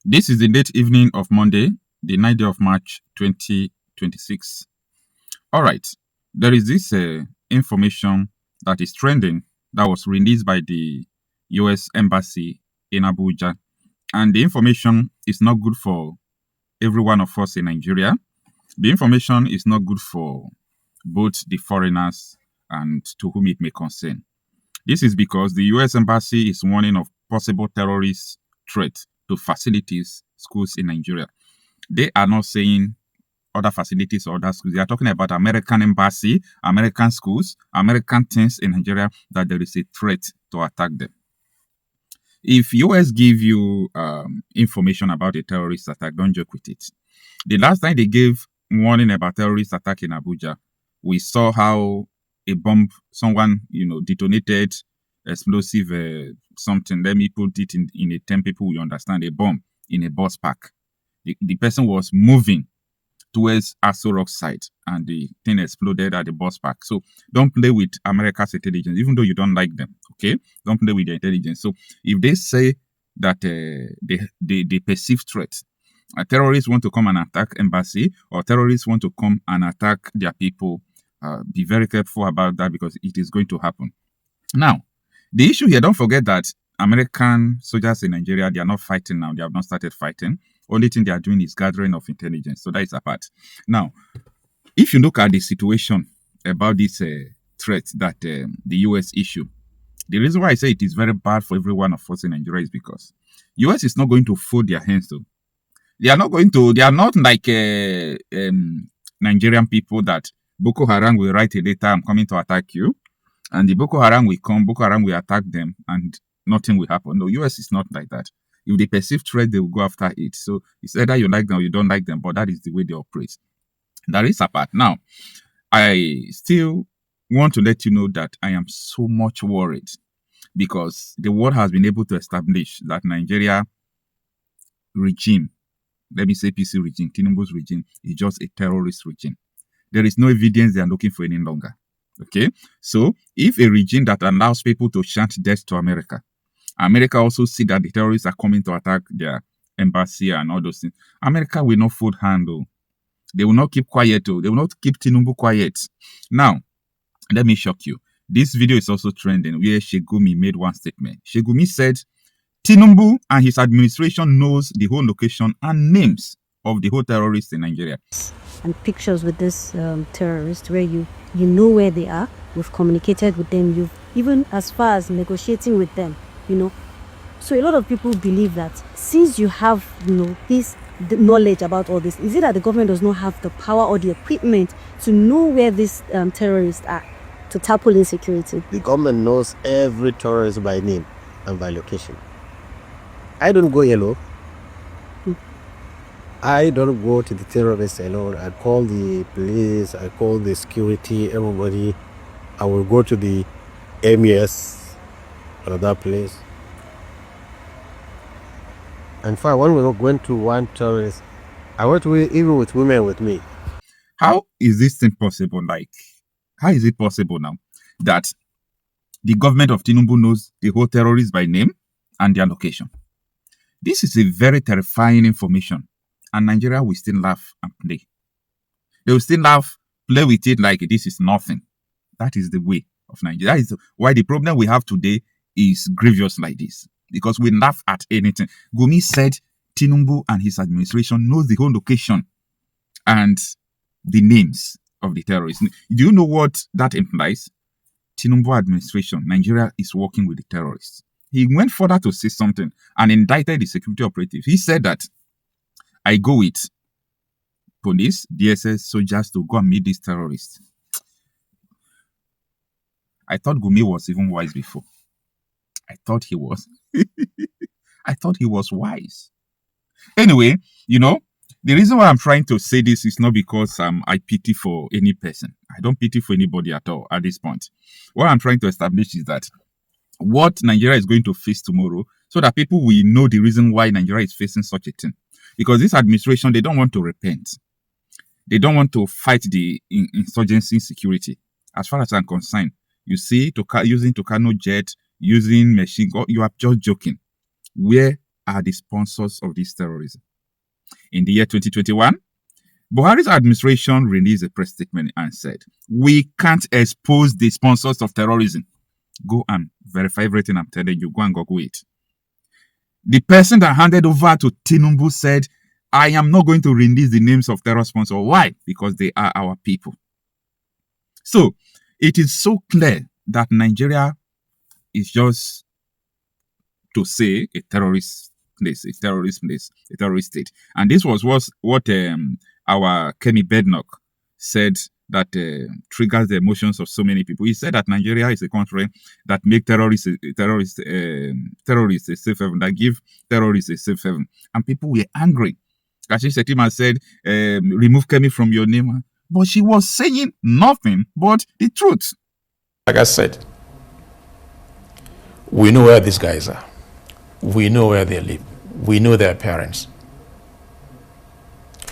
This is the late evening of Monday, the 9th day of March 2026. All right, there is this information that is trending that was released by the US Embassy in Abuja. And the information is not good for every one of us in Nigeria. The information is not good for both the foreigners and to whom it may concern. This is because the US Embassy is warning of possible terrorist threat to facilities, schools in Nigeria. They are not saying other facilities or other schools. They are talking about American embassy, American schools, American things in Nigeria, that there is a threat to attack them. If US give you information about a terrorist attack, don't joke with it. The last time they gave warning about terrorist attack in Abuja, we saw how a bomb, someone, detonated explosive something. Let me put it in a term people will understand. A bomb in a bus park. The person was moving towards Aso Rock side and the thing exploded at the bus park. So don't play with America's intelligence, even though you don't like them. Okay, don't play with their intelligence. So if they say that they perceive threat, terrorists want to come and attack embassy, or terrorists want to come and attack their people, be very careful about that because it is going to happen. Now, the issue here, don't forget that American soldiers in Nigeria, they are not fighting now. They have not started fighting. Only thing they are doing is gathering of intelligence. So that is apart. Now, if you look at the situation about this threat that the US issue, the reason why I say it is very bad for every one of us in Nigeria is because US is not going to fold their hands though. They are not like Nigerian people that Boko Haram will write a letter, I'm coming to attack you. And the Boko Haram will come, Boko Haram will attack them, and nothing will happen. No, US is not like that. If they perceive threat, they will go after it. So it's either you like them or you don't like them, but that is the way they operate. That is apart. Now, I still want to let you know that I am so much worried because the world has been able to establish that Nigeria regime, let me say PC regime, Tinubu's regime, is just a terrorist regime. There is no evidence they are looking for any longer. Okay, so if a regime that allows people to chant death to America, America also see that the terrorists are coming to attack their embassy and all those things, America will not fold hand. They will not keep quiet. They will not keep Tinubu quiet. Now, let me shock you. This video is also trending where Shegumi made one statement. Shegumi said, Tinubu and his administration knows the whole location and names of the whole terrorists in Nigeria. And pictures with this terrorist where you know where they are. We've communicated with them. You've even as far as negotiating with them, So a lot of people believe that since you have, this the knowledge about all this, is it that the government does not have the power or the equipment to know where these terrorists are to tackle insecurity? The government knows every terrorist by name and by location. I don't go yellow. I don't go to the terrorists alone. I call the police, I call the security, everybody. I will go to the MES, another place. In fact, when we went to one terrorist, I went to even with women with me. How is this thing possible? How is it possible now that the government of Tinubu knows the whole terrorists by name and their location? This is a very terrifying information. And Nigeria will still laugh and play. They will still laugh, play with it like this is nothing. That is the way of Nigeria. That is why the problem we have today is grievous like this. Because we laugh at anything. Gumi said Tinubu and his administration knows the whole location and the names of the terrorists. Do you know what that implies? Tinubu administration, Nigeria is working with the terrorists. He went further to say something and indicted the security operative. He said that I go with police, DSS, soldiers to go and meet these terrorists. I thought Gumi was even wise before. I thought he was. I thought he was wise. Anyway, the reason why I'm trying to say this is not because I pity for any person. I don't pity for anybody at all at this point. What I'm trying to establish is that what Nigeria is going to face tomorrow, so that people will know the reason why Nigeria is facing such a thing. Because this administration, they don't want to repent. They don't want to fight the insurgency security. As far as I'm concerned, you see, using Tucano jet, using machine gun, you are just joking. Where are the sponsors of this terrorism. In the year 2021, Buhari's administration released a press statement and said, "We can't expose the sponsors of terrorism." Go and verify everything I'm telling you. Go and Google it. The person that handed over to Tinubu said, "I am not going to release the names of terror sponsors." Why? Because they are our people. So it is so clear that Nigeria is just, to say, a terrorist place, a terrorist place, a terrorist state. And this was what our Kenny Bednock said that triggers the emotions of so many people. He said that Nigeria is a country that make terrorists a safe haven, that give terrorists a safe haven. And people were angry. Kashi Shettima said, remove Kemi from your name. But she was saying nothing but the truth. Like I said, we know where these guys are. We know where they live. We know their parents.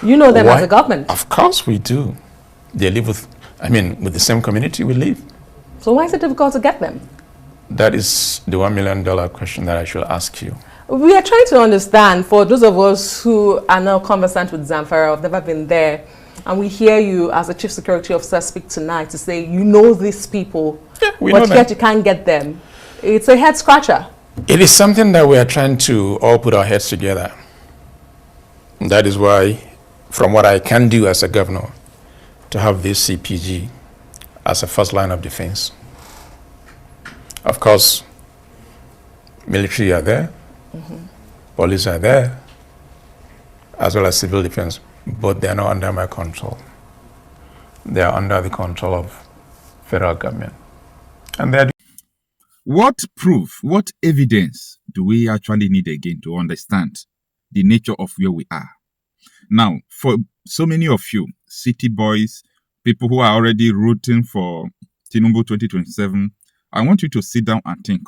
You know them as a government? Of course we do. They live with the same community we live. So why is it difficult to get them? That is the $1 million question that I should ask you. We are trying to understand, for those of us who are now conversant with Zamfara, have never been there, and we hear you as a chief security officer speak tonight to say you know these people, but yet you can't get them. It's a head scratcher. It is something that we are trying to all put our heads together. That is why, from what I can do as a governor, to have this CPG as a first line of defense. Of course, military are there, police are there, as well as civil defense, but they are not under my control. They are under the control of federal government. And they're What proof, what evidence do we actually need again to understand the nature of where we are? Now, for so many of you, city boys, people who are already rooting for Tinubu 2027, I want you to sit down and think.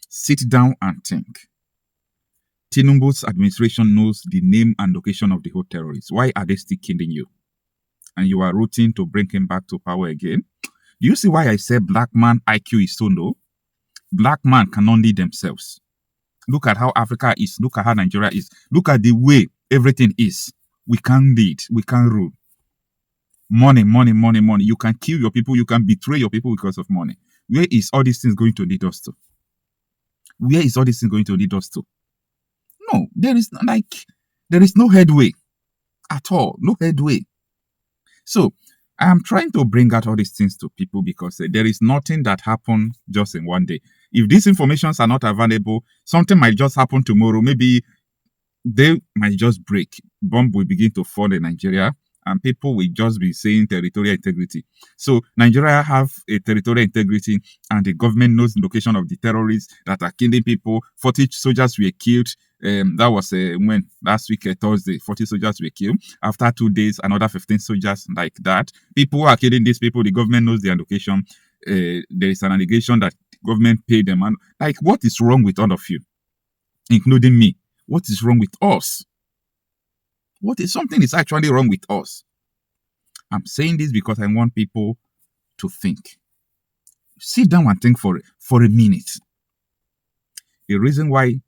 Sit down and think. Tinubu's administration knows the name and location of the whole terrorists. Why are they still killing you? And you are rooting to bring him back to power again? Do you see why I say black man IQ is so low? Black man cannot lead themselves. Look at how Africa is. Look at how Nigeria is. Look at the way everything is. We can't lead. We can't rule. Money, money, money, money. You can kill your people. You can betray your people because of money. Where is all these things going to lead us to? Where is all these things going to lead us to? No, there is no headway at all. No headway. So I am trying to bring out all these things to people because there is nothing that happened just in one day. If these informations are not available, something might just happen tomorrow. Maybe they might just break. Bomb will begin to fall in Nigeria and people will just be saying territorial integrity. So Nigeria have a territorial integrity and the government knows the location of the terrorists that are killing people. 40 soldiers were killed. That was last week, Thursday, 40 soldiers were killed. After 2 days, another 15 soldiers like that. People who are killing these people, the government knows their location. There is an allegation that the government paid them. And what is wrong with all of you, including me? What is wrong with us? Something is actually wrong with us. I'm saying this because I want people to think. Sit down and think for a minute. The reason why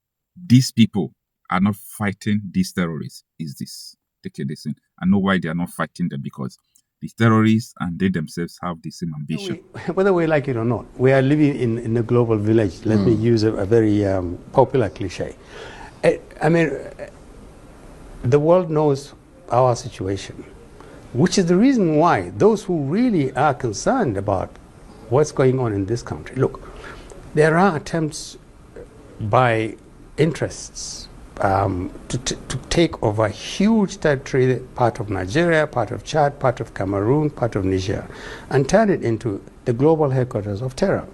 these people are not fighting these terrorists is this. Take a listen. I know why they are not fighting them, because the terrorists and they themselves have the same ambition. Whether we like it or not, we are living in a global village. Let me use a very popular cliche. The world knows our situation, which is the reason why those who really are concerned about what's going on in this country, look, there are attempts by interests to take over huge territory, part of Nigeria, part of Chad, part of Cameroon, part of Niger, and turn it into the global headquarters of terror.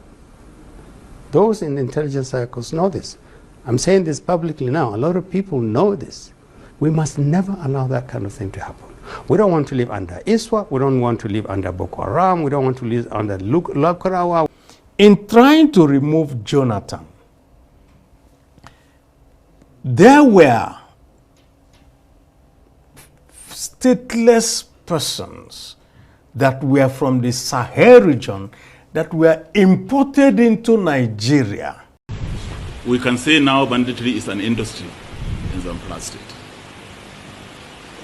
Those in intelligence circles know this. I'm saying this publicly now. A lot of people know this. We must never allow that kind of thing to happen. We don't want to live under ISWA. We don't want to live under Boko Haram. We don't want to live under Lakurawa. In trying to remove Jonathan, there were stateless persons that were from the Sahel region that were imported into Nigeria. we can say now banditry is an industry in Zamfara State.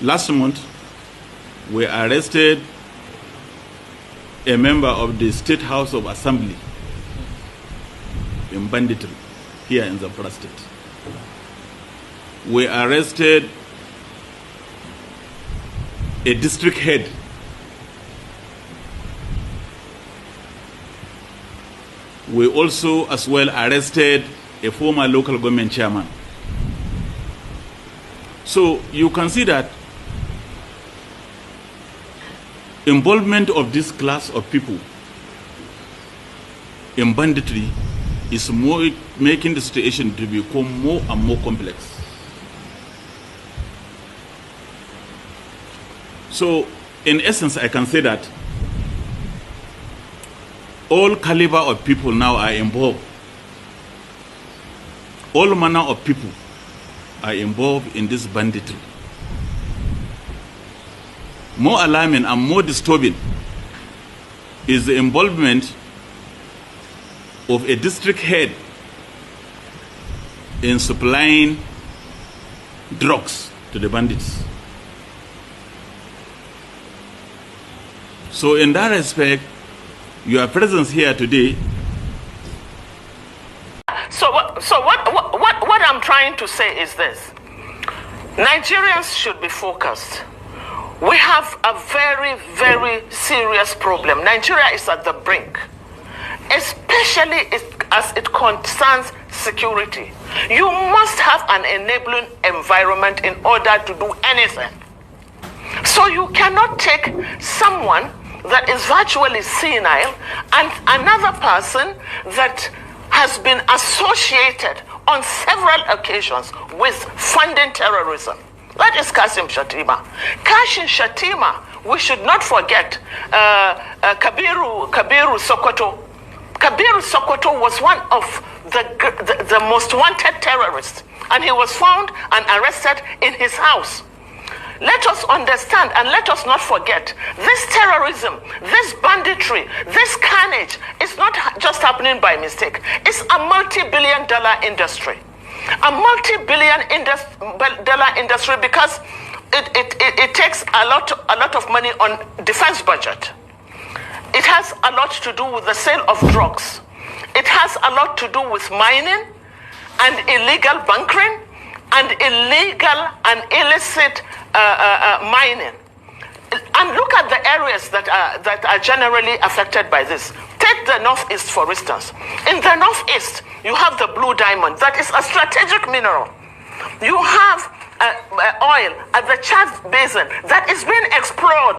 Last month, we arrested a member of the State House of Assembly in banditry here in Zamfara State. We arrested a district head we also as well arrested a former local government chairman. So you can see that involvement of this class of people in banditry is more making the situation to become more and more complex. So in essence, I can say that all caliber of people now are involved. All manner of people are involved in this banditry. More alarming and more disturbing is the involvement of a district head in supplying drugs to the bandits. So in that respect, your presence here today. So what I'm trying to say is this. Nigerians should be focused. We have a very, very serious problem. Nigeria is at the brink, especially as it concerns security. You must have an enabling environment in order to do anything. So you cannot take someone that is virtually senile and another person that has been associated on several occasions with funding terrorism. That is Kashim Shettima. Kashim Shettima, we should not forget Kabiru Sokoto. Kabiru Sokoto was one of the most wanted terrorists, and he was found and arrested in his house. Let us understand and let us not forget, this terrorism, this banditry, this carnage is not just happening by mistake. It's a multi-billion-dollar industry. A multi-billion-dollar industry because it takes a lot of money on defense budget. It has a lot to do with the sale of drugs. It has a lot to do with mining and illegal bunkering and illegal and illicit mining. And look at the areas that are generally affected by this. Take the Northeast, for instance. In the Northeast, you have the blue diamond. That is a strategic mineral. You have oil at the Chad Basin that is being explored.